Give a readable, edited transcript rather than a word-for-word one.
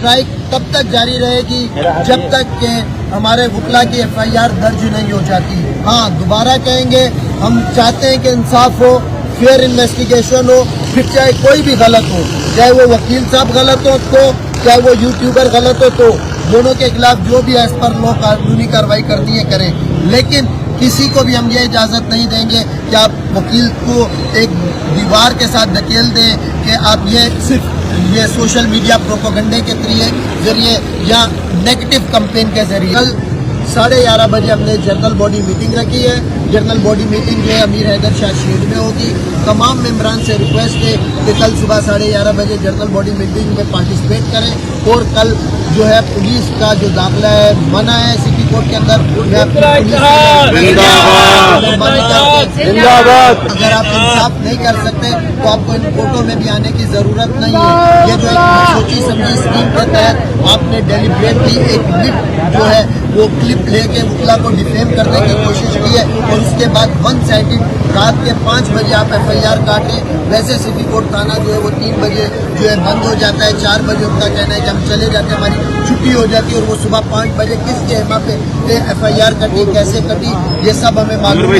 Strike तब तक जारी रहेगी जब तक कि हमारे वकला की FIR दर्ज नहीं हो जाती। हाँ, दोबारा कहेंगे, हम चाहते हैं कि इंसाफ हो, फेयर इन्वेस्टिगेशन हो, फिर चाहे कोई भी गलत हो, चाहे वो वकील साहब गलत हो तो, चाहे वो यूट्यूबर गलत हो तो, दोनों के खिलाफ जो भी एज पर लॉ कानूनी कार्रवाई करनी है करें। लेकिन किसी को भी हम ये इजाज़त नहीं देंगे कि आप वकील को एक दीवार के साथ धकेल दें कि आप ये सिर्फ ये सोशल मीडिया प्रोपेगेंडे के जरिए या नेगेटिव कैंपेन के जरिए। कल 11:30 बजे हमने जनरल बॉडी मीटिंग रखी है। जनरल बॉडी मीटिंग जो है अमीर हैदर शाह शेड में होगी। तमाम मेंबरान से रिक्वेस्ट है कि कल सुबह 11:30 बजे जनरल बॉडी मीटिंग में पार्टिसिपेट करें। और कल जो है पुलिस का जो दाखिला है मना है सिटी कोर्ट के अंदर। अगर आप इंसाफ नहीं कर सकते तो आपको इन कोर्टों में भी आने की जरूरत नहीं है। ये जो एक सोची समझी स्कीम के तहत आपने डेलिब्रेटली एक क्लिप जो है वो क्लिप लेके वकला को डिफेम करने की कोशिश की है और उसके बाद 1 साइडेड रात के 5 बजे आप FIR काटे। वैसे सिटी कोर्ट थाना जो है वो 3 बजे जो है बंद हो जाता है। 4 बजे उनका कहना है कि हम चले जाते हैं, हमारी छुट्टी हो जाती है। और वो सुबह 5 बजे किस कहमा पे FIR कटी, कैसे कटी, ये सब हमें मालूम है।